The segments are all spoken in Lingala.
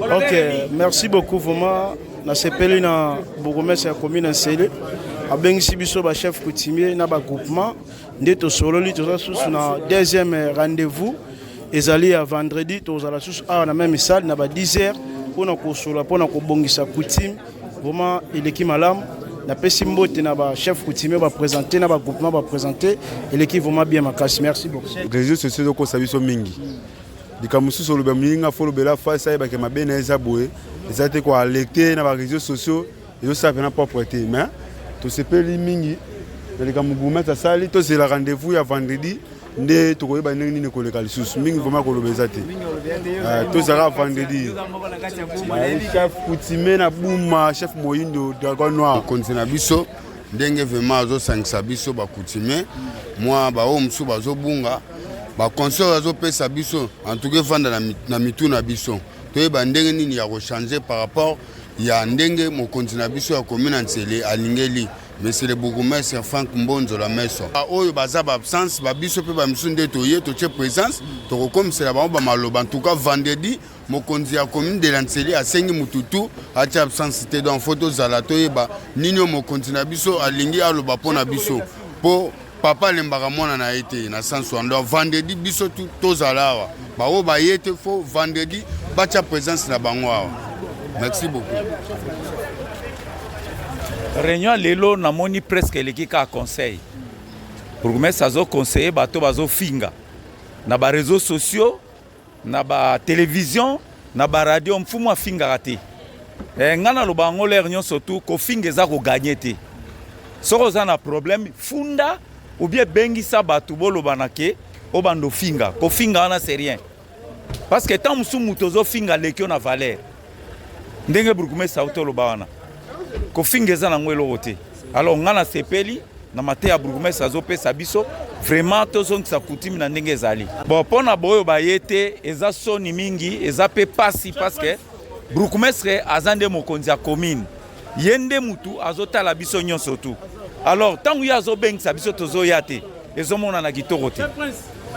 Ok, merci beaucoup vraiment. Na sepeli na bourgmestre ya commune Nsele. Abengisi biso ba chef coutumier na ba groupement ndeto sololi toza susu na deuxième rendez-vous ezali ya vendredi tozala susu a na même salle na ba 10h pona ko sola pona ko bongisa coutume vraiment eleki malamu na pesi mbote na ba chef coutumier ba présenter na ba groupement ba présenter eleki vraiment bien makasi. Merci beaucoup. Réseaux sociaux ko sabiso mingi dikamusu solo ba minga folo bela face ay ba ke mabena eza boye ezate ko alerter na ba réseaux sociaux et ça fait na propreté mais to sepeli mingi les mugumeta sali to c'est le rendez-vous ya vendredi nde to koyeba ndenge ni ko le kalisusu mingi vraiment ko lobeza te to sera vendredi chef coutumier na Bouma chef Moyindo Dragon Noir kontina biso ndenge vraiment azo sangisa biso ba coutumier moi ba o msu bazo bunga ba conseil azo pesa biso en tout cas vanda na mitu na biso to yeba ndenge nini ya ko changer par rapport ya ndenge mo kontina biso ya commune Nsele alingeli. Monsieur le bourgmestre Franck Mbonzo la meso. Oyo baza ba absence ba biso pe ba msunde toye to che présence to comme c'est la ba maloba en tout cas vendredi mokonzi ya commune de Nsele asengi mututu acha absence te dans photo zala toyeba nini mokonzi na biso alingi aloba pona biso po papa lembaka mwana na été na sens ndo vendredi biso to zala wa ba o ba yete fo vendredi bacha présence na bango wa. Merci beaucoup. Réunion lelo namoni presque l'équipe à conseil. Bourgmestre azo conseiller bato bazo finga na ba réseaux sociaux, na ba télévision, na ba radio mfumu afinga raté. Ngana lo bango les réunions surtout ko finga za ko gagner té. Soko za na problème funda ou bien bengisa bato bolo banake o bando finga. Ko finga wana c'est rien. Parce que tant msumu tozo finga lekio na valeur. Ndenge Bourgmestre auto lo bawana. Ko fingeza na ngwelo wote. Alors ngana sepeli na mate ya bourgmestre azopesa biso vraiment tozongisa coutume na ndenge ezali. Bon pona boyo bayete eza soni mingi eza pe pasi parce que bourgmestre azande mokonzi ya commune. Yende mutu azotala biso nyonso tu. Alors tangu ya azobengisa biso tozoyate ezomona na kitoko te.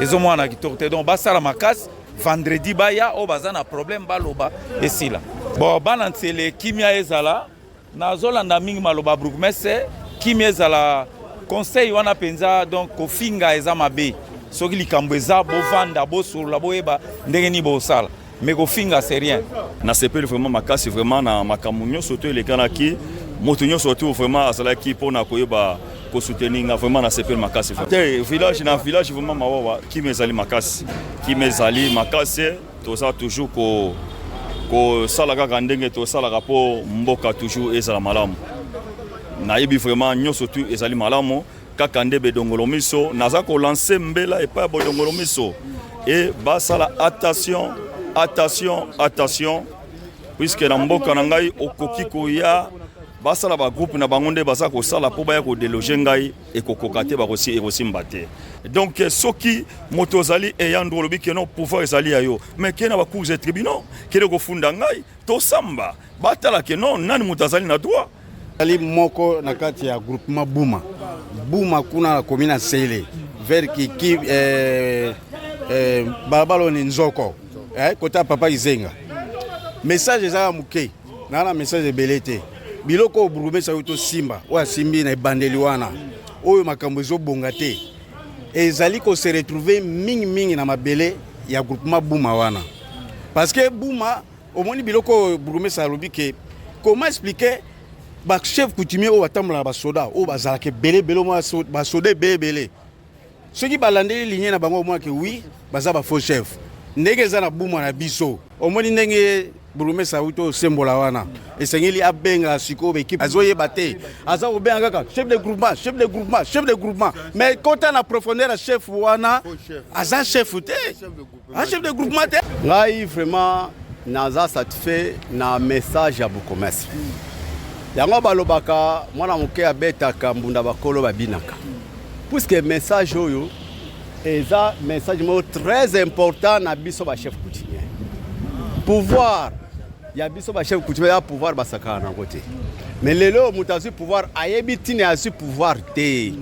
Ezomona na kitoko te donc basala makasi vendredi baya o bazana problème baloba esila. Bon bana Nsele kimia ezala na zolanda mingi maloba bourgmestre kimi ezala conseil wana penza donc kofinga eza mabe soki likambo eza bovanda bosolola boyeba ndenge ni bosala mais kofinga c'est rien na sepeli vraiment makasi vraiment na makambo nyonso to elekanaki moto nyonso to vraiment azalaki mpona koyeba kosoutenir vraiment na sepeli makasi te village na village vraiment mawawa kimi ezali makasi toza toujours ko sala kaka ndenge to sala rapport mboka toujours ezala malamu na yebi vraiment nyonso tu ezali malamu kaka ndebe dongolo miso naza ko lancer mbela et pas bodongolo miso et basala attention puisque na mboka na ngai okoki koya basala ba groupe na bangonde baza ko sala po baya ko déloger ngai et kokoka te ba kosi mbate. Donc soki motozali eyandro lobi ke non pouvoir ezali ayo mais ke na ba cours de tribunal ke ko funda ngai to samba batala ke non nani mutazali na droit ali moko na kati ya groupement Bouma kuna na commune Nsele vers ki balabalo ni nzoko kota papa Izenga message ezala muke na message ebelete biloko bourgmestre auto simba oya simbi na bandeli wana oyo makambo ezobonga te ezali ko se retrouver mingi na mabele ya groupement Bouma wana parce que Bouma omoni biloko bourgmestre alobi ke comment expliquer ba chef coutumier o batambola ba soda o bazala ke belé mo ba soda belé ceux qui balandeli ligne na bango mo ke oui baza ba faux chef ndenge za na Bouma na biso omoni ndenge bourgmestre auto sembola wana esengeli abenga siko be équipe azoyeba te aza obenga kaka chef de groupement mais quand on a profondeur chef wana aza chef te chef de groupement te ngai vraiment naza satisfait na message ya bourgmestre yango balobaka mwana moke abetaka mbunda bakolo babinaka puisque message oyo eza message mo très important na biso ba chef coutumier pouvoir ya biso ba chef coutumier ya pouvoir basakana na côté. Mais lelo mutazu pouvoir ayebi tine azu pouvoir te.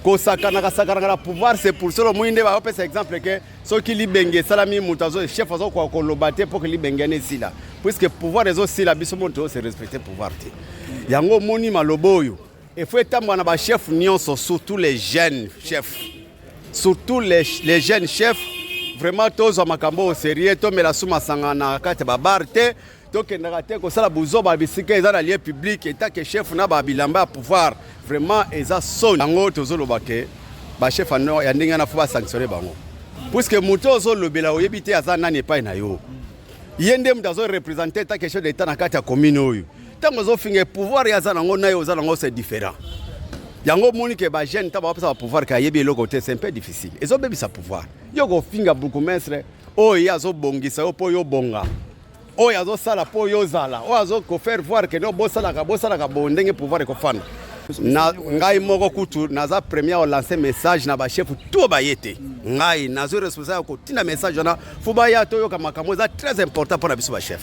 Ko sakana na pouvoir c'est pour solo muinde ba opesa exemple que ceux qui libenge salami mutazu chef azo ko kolobate pour que libenge ne sila. Puisque pouvoir les autres sila biso monto c'est respecter pouvoir te. Yango moni maloboyo. Il faut établir na ba chef nyonso surtout les jeunes chefs. Surtout les jeunes chefs vraiment tous makambo au sérieux to mela suma sangana kate babarte to kendaka te ko sala buzo ba bisika eza na lieu public eta que chef na ba bilamba pouvoir vraiment eza son ngo tozoloba ke ba chef ano ya ndinga na fuba sanctionner bango puisque muto zo lobela oyebite aza nani pa na yo yende mutazo représenter ta question d'état na kate ya commune oyo tango zo finge pouvoir ya za nango na yo za nango c'est différent. Yango moni ke ba jeune ta ba pesa pouvoir ka yebi loko te c'est un peu difficile. Ezo bebi sa pouvoir. Yo go finga bourgmestre o ya zo bongisa yo po yo bonga. O ya zo sala po yo zala. O azo ko faire voir que no bosala ka bondenge pouvoir ko fana. Na ngai moko kutu naza premier lancer message na ba chef tout ba yete. Ngai nazo responsable ko tina message na fuba ya to yo ka makambo za très important pour na biso ba chef.